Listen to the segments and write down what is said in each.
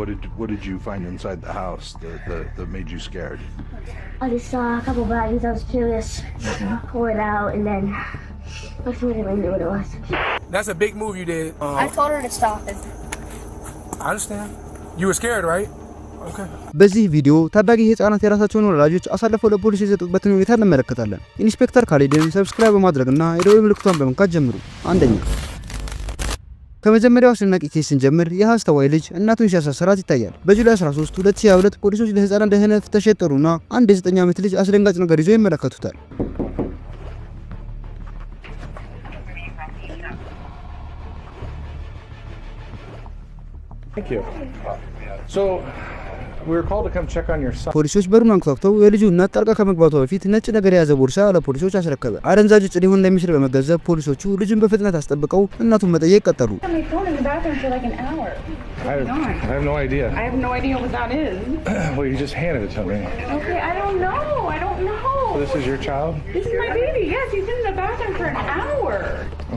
What did you find inside the house that made you scared? I just saw a couple bodies. I was curious. Pull it out, and then I really knew what it was. That's a big move you did. I told her to stop it. I understand. You were scared, right? Okay. በዚህ ቪዲዮ ታዳጊ ህፃናት የራሳቸውን ወላጆች አሳልፈው ለፖሊስ የሰጡበትን ሁኔታ እንመለከታለን። ኢንስፔክተር ካሊድን ሰብስክራይብ በማድረግና የደወል ምልክቷን በመንካት ጀምሩ። አንደኛ ከመጀመሪያው አስደናቂ ኬስ ስንጀምር የአስተዋይ ልጅ እናቱን ሲያሳስራት ይታያል። በጁላይ 13 2022 ፖሊሶች ለህፃናት ደህንነት ተሸጠሩና አንድ የ9 ዓመት ልጅ አስደንጋጭ ነገር ይዞ ይመለከቱታል። Thank you. So we were called to come check on your son. ፖሊሶች በሩን አንኳኩተው የልጁ እናት ጣልቃ ከመግባቷ በፊት ነጭ ነገር የያዘ ቦርሳ ለፖሊሶች አስረከበ። አደንዛዥ ዕፅ ሊሆን እንደሚችል በመገንዘብ ፖሊሶቹ ልጁን በፍጥነት አስጠብቀው እናቱን መጠየቅ ቀጠሉ። I have no idea. I have no idea what that is. Well, you just handed it to me. Okay, I don't know. So this is your child? This is my baby. Yes, he's been in the bathroom for an hour.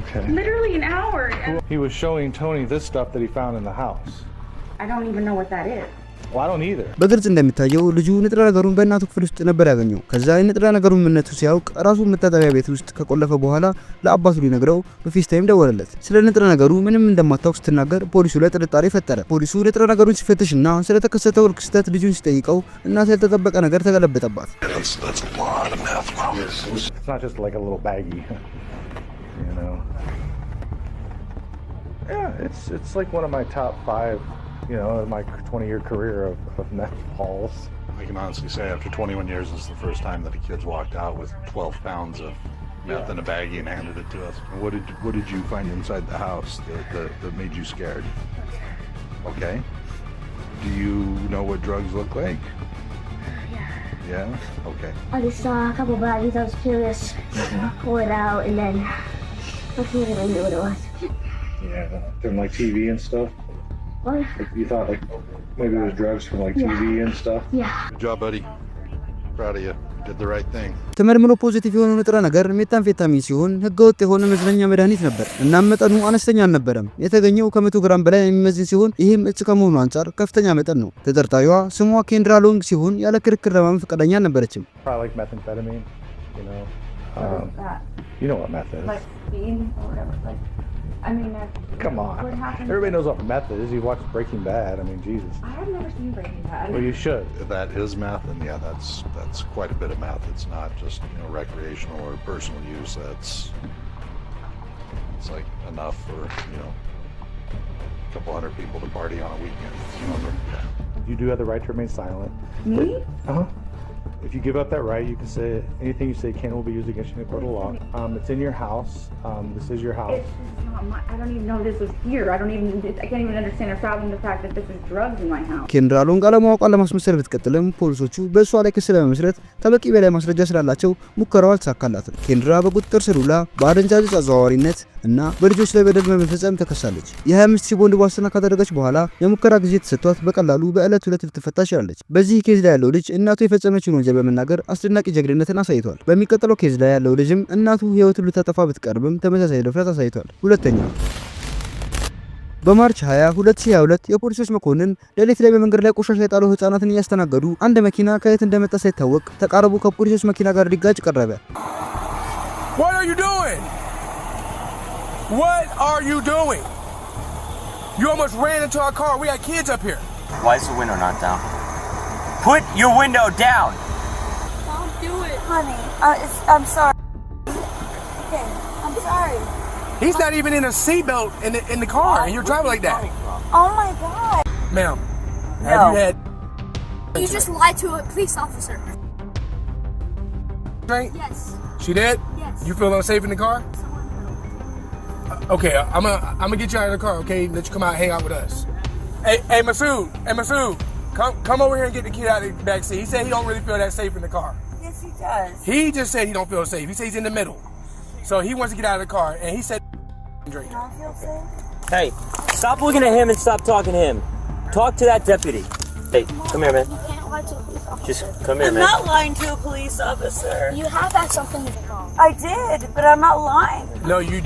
Okay. Literally an hour. He was showing Tony this stuff that he found in the house. I don't even know what that is. Well, I don't either. በግልጽ እንደሚታየው ልጁ ንጥረ ነገሩን በእናቱ ክፍል ውስጥ ነበር ያገኘው። ከዛ ንጥረ ነገሩን ምንነቱ ሲያውቅ ራሱን መታጠቢያ ቤት ውስጥ ከቆለፈ በኋላ ለአባቱ ሊነግረው በፌስታይም ደወለለት። ስለ ንጥረ ነገሩ ምንም እንደማታውቅ ስትናገር ፖሊሱ ላይ ጥርጣሬ ፈጠረ። ፖሊሱ ንጥረ ነገሩን ሲፈትሽና ስለተከሰተው ክስተት ልጁን ሲጠይቀው እናት ያልተጠበቀ ነገር ተገለበጠባት። It's not just like a little baggie, you know. Yeah, it's like one of my top 5, you know, in my 20-year career of meth hauls. I can honestly say after 21 years, this is the first time that a kid's walked out with 12 pounds of meth in a baggie and handed it to us. What did you find inside the house that made you scared? Okay. Do you know what drugs look like? Yeah? Okay. I just saw a couple bodies. I was curious. Pull it out, and then I really knew what it was. Yeah, from like TV and stuff? What? Like, you thought like maybe it was drugs from like TV and stuff? Yeah. Good job, buddy. Proud of you. Did the right thing. ተመርምሮ ፖዚቲቭ የሆነው ንጥረ ነገር ሜታምፌታሚን ሲሆን ህገወጥ የሆነ መዝናኛ መድኃኒት ነበር። እናም መጠኑ አነስተኛ አልነበረም። የተገኘው ከ100 ግራም በላይ የሚመዝን ሲሆን ይህም እጽ ከመሆኑ አንፃር ከፍተኛ መጠን ነው። ተጠርጣሪዋ ስሟ ኬንድራ ሎንግ ሲሆን ያለ ክርክር ለማመን ፈቃደኛ አልነበረችም። Probably like methamphetamine, you know. You know what meth is. Like speed or whatever. Like, I mean, Come on. What happened? Everybody knows what meth is. You watch Breaking Bad. I mean, Jesus. I have never seen Breaking Bad. Well, you should. If that is meth, then yeah, that's quite a bit of meth. It's not just, you know, recreational or personal use. It's like enough for, you know, a couple hundred people to party on a weekend. You know, yeah. You do have the right to remain silent. Me? Uh-huh. If you give up that right, you can say anything you say can will be used against you in a court of law. It's in your house. This is your house. It's not my, I don't even know this was here. I can't even understand or fathom the fact that this is drugs in my house. ኬንድራ ሎንግ አለማወቋን ለማስመሰል ብትቀጥልም ፖሊሶቹ በእሷ ላይ ክስ ለመመስረት ከበቂ በላይ ማስረጃ ስላላቸው ሙከራው አልተሳካላትም። ኬንድራ በቁጥጥር ስር ውላ በአደንዛዥ ዕፅ አዘዋዋሪነት እና በልጆች ላይ በደል በመፈጸም ተከሳለች። የ25 ሺህ ቦንድ ዋስትና ካደረገች በኋላ የሙከራ ጊዜ ተሰጥቷት በቀላሉ በዕለት ሁለት ልትፈታ ችላለች። በዚህ ኬዝ ላይ ያለው ልጅ እናቱ የፈጸመችውን ወንጀል በመናገር አስደናቂ ጀግንነትን አሳይቷል። በሚቀጥለው ኬዝ ላይ ያለው ልጅም እናቱ ህይወቱን ልታጠፋ ብትቀርብም ተመሳሳይ ድፍረት አሳይቷል። ሁለተኛ በማርች 20 2022 የፖሊሶች መኮንን ሌሊት ላይ በመንገድ ላይ ቆሻሻ የጣሉ ህፃናትን እያስተናገዱ አንድ መኪና ከየት እንደመጣ ሳይታወቅ ተቃርቦ ከፖሊሶች መኪና ጋር ሊጋጭ ቀረበ። What are you doing? What are you doing? You almost ran into our car. We got kids up here. Why is the window not down? Put your window down. Don't do it, honey. I'm sorry. Okay, I'm sorry. He's not even in a seatbelt in the car, and you're driving like that. Oh my God. Ma'am, have you had You just lied to a police officer. drink? Yes. She did? Yes. You feel unsafe in the car? Okay, I'm gonna get you out of the car. Okay, let you come out and hang out with us. Hey, Masood, come over here and get the kid out of the back seat. He said he don't really feel that safe in the car. Yes, he does. He just said he don't feel safe. He said he's in the middle, so he wants to get out of the car, and he said drink. You don't feel safe? Hey, stop looking at him and stop talking to him. Talk to that deputy. Hey, come here, man. You can't lie to a police officer. Just come here, I'm man. not lying to a police officer. You have had something wrong. I did, but I'm not lying. No, you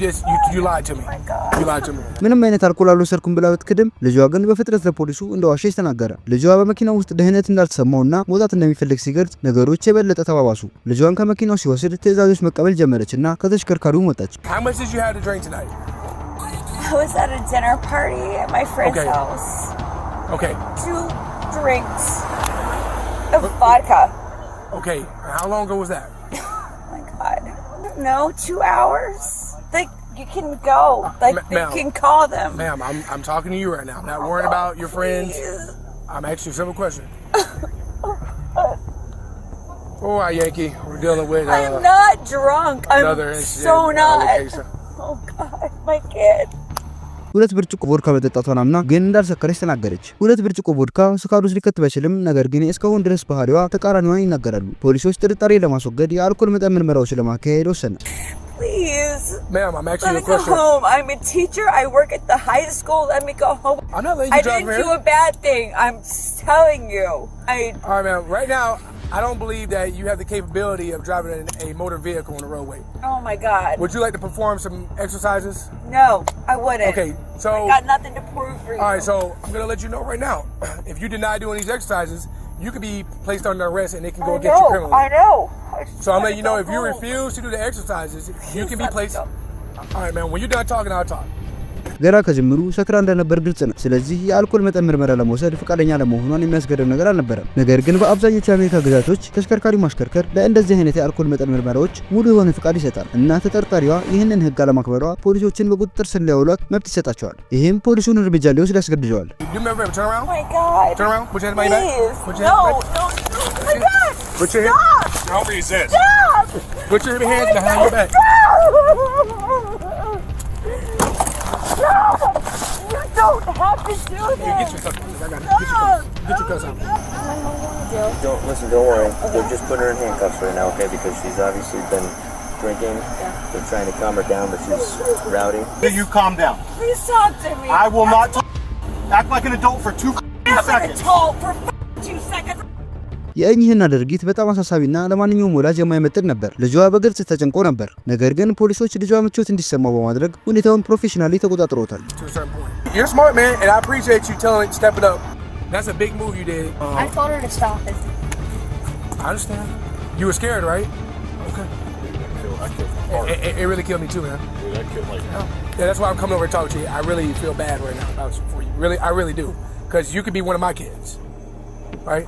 lied to me. Oh my God. You lied to me. ምንም አይነት አልኮል አልወሰድኩም ብላ ብትክድም ልጇ ግን በፍጥነት ለፖሊሱ እንደዋሸች ተናገረ። ልጇ በመኪናው ውስጥ ደህንነት እንዳልተሰማውና መውጣት እንደሚፈልግ ሲገልጽ ነገሮች የበለጠ ተባባሱ። ልጇን ከመኪናው ሲወስድ ትዕዛዞች መቀበል ጀመረችና ከተሽከርካሪው ወጣች። How much did you have to drink tonight? I was at a dinner party at my friend's Okay. house. Okay. 2 drinks of vodka. Okay. How long ago was that? Oh my God. No, 2 hours. Like, you can go. Like, you ma'am. can call them. Ma'am, I'm talking to you right now. I'm not worrying about your friends. I'm asking you a simple question. Oh, Yankee. We're dealing with I'm not drunk. I'm another incident. so not. Okay, Oh God, my kid. 2 ብርጭቆ ቮድካ መጠጣቷን አምና ግን እንዳልሰከረች ተናገረች። 2 ብርጭቆ ቮድካ ስካር ውስጥ ሊከት ባይችልም ነገር ግን እስካሁን ድረስ ባህሪዋ ተቃራኒዋን ይናገራሉ። ፖሊሶች ጥርጣሬ ለማስወገድ የአልኮል መጠን ምርመራዎች ለማካሄድ ወሰነ። Please. Ma'am, I'm asking Let you me a go question. home. I'm a teacher. I work at the high school. Let me go home. I'm not letting I you drive didn't here. do a bad thing. I'm telling you. All right, ma'am. Right now, I don't believe that you have the capability of driving a motor vehicle on the roadway. Oh my God. Would you like to perform some exercises? No, I wouldn't. Okay, so I got nothing to prove for you. all right, so I'm gonna let you know right now. If you deny doing these exercises, you could be placed under arrest and they can go I against you know. criminally. I know. I just So I'm wanna letting you know go if you home. refuse to do the exercises, you Please can be let me placed. go. All right, man. When you're done talking, I'll talk. ገና ከጅምሩ ሰክራ እንደነበር ግልጽ ነው። ስለዚህ የአልኮል መጠን ምርመራ ለመውሰድ ፈቃደኛ ለመሆኗን የሚያስገርም ነገር አልነበረም። ነገር ግን በአብዛኞቹ የአሜሪካ ግዛቶች ተሽከርካሪ ማሽከርከር ለእንደዚህ አይነት የአልኮል መጠን ምርመራዎች ሙሉ የሆነ ፍቃድ ይሰጣል እና ተጠርጣሪዋ ይህንን ሕግ አለማክበሯ ፖሊሶችን በቁጥጥር ስር ሊያውሏት መብት ይሰጣቸዋል። ይህም ፖሊሱን እርምጃ ሊወስድ ያስገድደዋል። Do me a favor. Turn Oh around. my God. Turn around. Put your hands behind your Please. back. Put your No, hands no, no. Oh my God. Put your hands. Don't resist. Stop. Put your hands behind your back. No. You don't have to do Here, get this. your cuffs. I got it. Get your cuffs out. Don't worry. They're just putting her in handcuffs right now, okay? Because she's obviously been drinking. They're trying to calm her down, but she's rowdy. You calm down. Please talk to me. I will not talk. Act like an adult for 2 I'm gonna seconds. talk for 2 seconds. የእኚህና ድርጊት በጣም አሳሳቢና ለማንኛውም ወላጅ የማይመጥን ነበር። ልጇ በግልጽ ተጨንቆ ነበር። ነገር ግን ፖሊሶች ልጇ ምቾት እንዲሰማው በማድረግ ሁኔታውን ፕሮፌሽናሊ ተቆጣጥረውታል። To a certain point. You're smart, man, and I appreciate you stepping up. That's a big move you did. I told her to stop it. I understand. You were scared, right? Okay. It really killed me too, man. Yeah, that's why I'm coming over to talk to you. I really feel bad right now for you. Really, I really do. Because you could be one of my kids, right?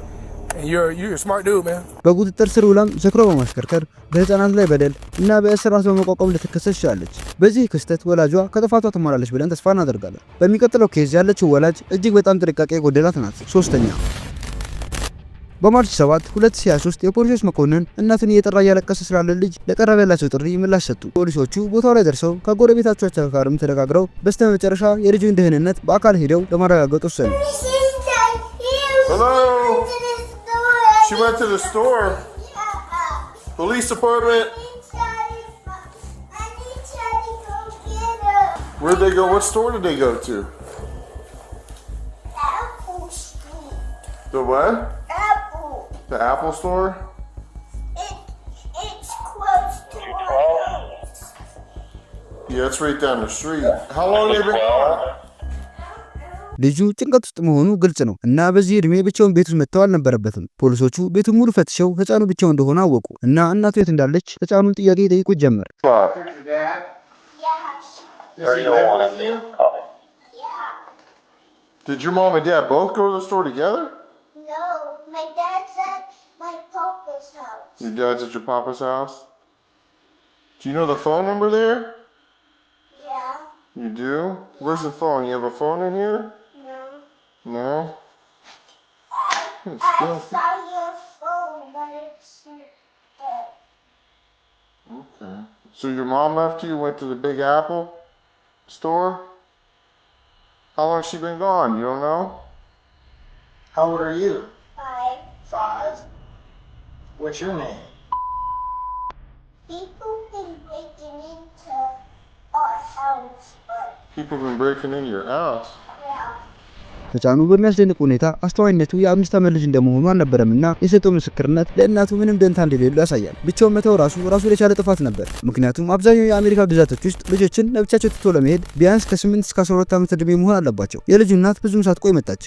And you're a smart dude, man. በቁጥጥር ስር ውላም ሰክሮ በማሽከርከር በህፃናት ላይ በደል እና በእስራት በመቋቋም ልትከሰስ ቻለች። በዚህ ክስተት ወላጇ ከጥፋቷ ትማራለች ብለን ተስፋ እናደርጋለን። በሚቀጥለው ኬዝ ያለችው ወላጅ እጅግ በጣም ጥንቃቄ የጎደላት ናት። ሶስተኛ በማርች 7 2023 የፖሊሶች መኮንን እናቱን እየጠራ እያለቀሰ ስላለ ልጅ ለቀረበላቸው ጥሪ ምላሽ ሰጡ። ፖሊሶቹ ቦታው ላይ ደርሰው ከጎረቤታቸው ጋርም ተነጋግረው በስተመጨረሻ የልጁን ደህንነት በአካል ሄደው ለማረጋገጥ ወሰኑ። Hello? She went to the store. Police department. Where'd they go? What store did they go to? Apple Street. The what? Apple. The Apple store? It's close to our house. Yeah, it's right down the street. How long have they been gone? ልጁ ጭንቀት ውስጥ መሆኑ ግልጽ ነው እና በዚህ እድሜ ብቻውን ቤት ውስጥ መተው አልነበረበትም። ፖሊሶቹ ቤቱን ሙሉ ፈትሸው ህፃኑ ብቻውን እንደሆነ አወቁ እና እናቱ የት እንዳለች ህፃኑን ጥያቄ ይጠይቁት ጀመር። Did your mom and dad both go to the store together? No, my dad's at my papa's house. Your dad's at your papa's house? Do you know the phone number there? Yeah. You do? Where's the phone? You have a phone in here? No. No? I saw your phone, but it's dead. Okay. So your mom left you, went to the Big Apple store? How long has she been gone? You don't know? How old are you? 5. 5. What's your name? People been breaking into our house, but People been breaking into your house. yeah. ህፃኑ በሚያስደንቅ ሁኔታ አስተዋይነቱ የ5 ዓመት ልጅ እንደመሆኑ አልነበረምና የሰጠው ምስክርነት ለእናቱ ምንም ደንታ እንደሌለው ያሳያል። ብቻውን መተው ራሱ የቻለ ጥፋት ነበር። ምክንያቱም አብዛኛው የአሜሪካ ግዛቶች ውስጥ ልጆችን ለብቻቸው ትቶ ለመሄድ ቢያንስ ከ8 እስከ 12 ዓመት ዕድሜ መሆን አለባቸው። የልጁ እናት ብዙም ሳትቆይ መጣች።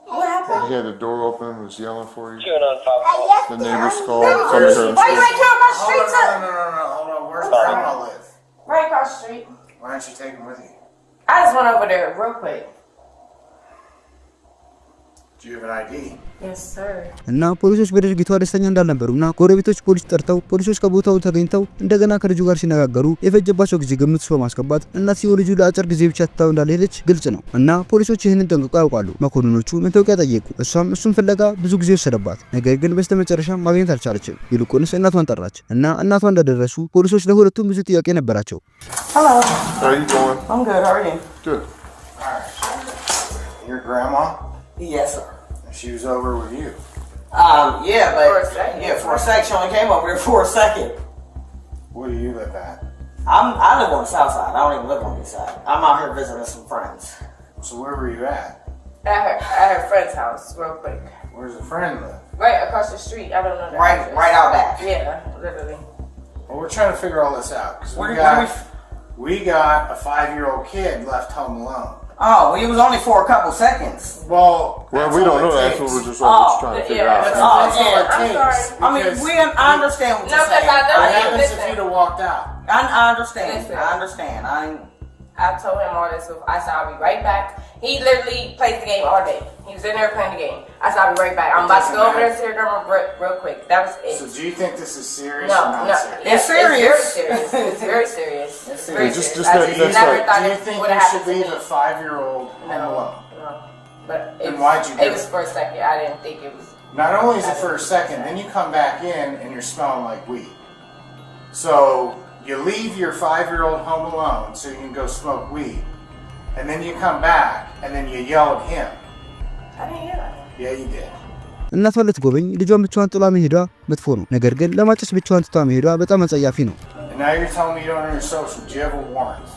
He had the door open and was yelling for you. The neighbors called. Somebody heard him. Why you ain't come across the street to? No. Hold on. Where's Grandma live? Right across the street. Why don't you take him with you? I just went over there real quick. Do you have an ID? Yes, sir. እና ፖሊሶች በድርጊቱ ደስተኛ እንዳልነበሩና ጎረቤቶች ፖሊስ ጠርተው ፖሊሶች ከቦታው ተገኝተው እንደገና ከልጁ ጋር ሲነጋገሩ የፈጀባቸው ጊዜ ግምት ውስጥ በማስገባት እናትየው ልጁ ለአጭር ጊዜ ብቻ ትታው እንዳልሄደች ግልጽ ነው። እና ፖሊሶች ይህንን ጠንቅቀው ያውቃሉ። መኮንኖቹ መታወቂያ ጠየቁ። እሱን ፍለጋ ብዙ ጊዜ ወሰደባት። ነገር ግን በስተመጨረሻ ማግኘት አልቻለችም። ይልቁንስ እናቷን ጠራች እና እናቷ እንደደረሱ ፖሊሶች ለሁለቱም ብዙ ጥያቄ ነበራቸው። Hello. How are you doing? I'm good. How are you? Good. Your grandma? Yes, sir. She was over with you. Yeah, but for a second, she only came over here for a second. Where do you live at? I live on the south side. I don't even live on the east side. I'm out here visiting some friends. So where were you at? At her friend's house, real quick. Where's the friend live? Right across the street. I don't know that. Right out back. Yeah, literally. Well, we're trying to figure all this out because we got a 5-year-old kid left home alone. Oh, well, it was only for a couple seconds. Well, We don't know. That's what we're just trying to figure out. That's all it takes. I mean, I understand what you're saying. What happens if you'd have walked out? I understand. Listen. I understand. I told him all this stuff. I said I'll be right back. He literally plays the game all day. He was in there playing the game. I said I'll be right back. I'm about to go over there and see her grandma real quick. That was it. So do you think this is serious No, or not no. serious? It's serious. It's very serious. It's very serious. Just I that- that's never like- thought Do you it think would you have should happened to leave me. a 5-year-old home No, alone? no. But Then why'd you do it was it? for a second. I didn't think it was. Not only is it for a second, then you come back in and you're smelling like weed. So you leave your 5-year-old home alone so you can go smoke weed. And then you come back and then you yell at him. I didn't hear that. Yeah, you did. እናቷን ልትጎበኝ ልጇን ብቻዋን ጥላ መሄዷ መጥፎ ነው። ነገር ግን ለማጨስ ብቻዋን ትታ መሄዷ በጣም አጸያፊ ነው። And now you're telling me you don't know your social. Do you have a warrant?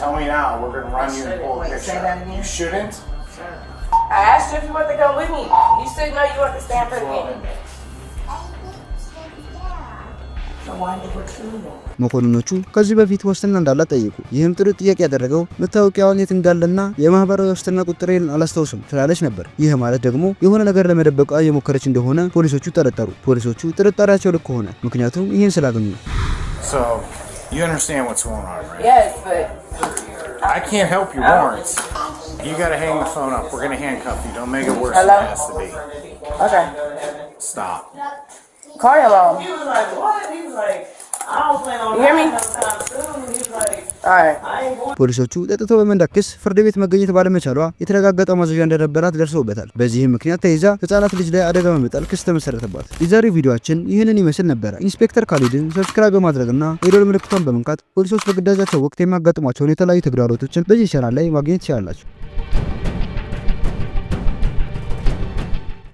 Tell me now. We're going to run you and pull a Wait, picture. say that again? You shouldn't? I asked you if you want to come with me. You said no. You want to stand for the game. So why did you do that? መኮንኖቹ ከዚህ በፊት ዋስትና እንዳላት ጠየቁ። ይህም ጥሩ ጥያቄ ያደረገው መታወቂያውን የት እንዳለና የማህበራዊ ዋስትና ቁጥሬን አላስታውስም ስላለች ነበር። ይህ ማለት ደግሞ የሆነ ነገር ለመደበቅ የሞከረች እንደሆነ ፖሊሶቹ ጠረጠሩ። ፖሊሶቹ ጥርጣሬያቸው ልክ ሆነ፣ ምክንያቱም ይህን ስላገኙ። So you understand what's going on, right? Yes, but I can't help your warrants. You got to hang the phone up. We're going to handcuff you. Don't make it worse Hello? than it has to be. okay. Stop. Call your mom. He was like, what? He was like, I don't plan on You hear me? anytime soon. He was like, All right. I ain't going. ፖሊሶቹ ጠጥቶ በመንዳክስ ፍርድ ቤት መገኘት ባለመቻሏ የተረጋገጠ ማዘዣ እንደነበራት ደርሰውበታል። በዚህም ምክንያት ተይዛ ህፃናት ልጅ ላይ አደጋ በመጣል ክስ ተመሰረተባት። የዛሬው ቪዲዮአችን ይህንን ይመስል ነበር። ኢንስፔክተር ካሊድን ሰብስክራይብ በማድረግና የደወል ምልክቱን በመንካት ፖሊሶች በግዳጃቸው ወቅት የሚያጋጥሟቸውን የተለያዩ ተግዳሮቶችን በዚህ ቻናል ላይ ማግኘት ትችላላችሁ።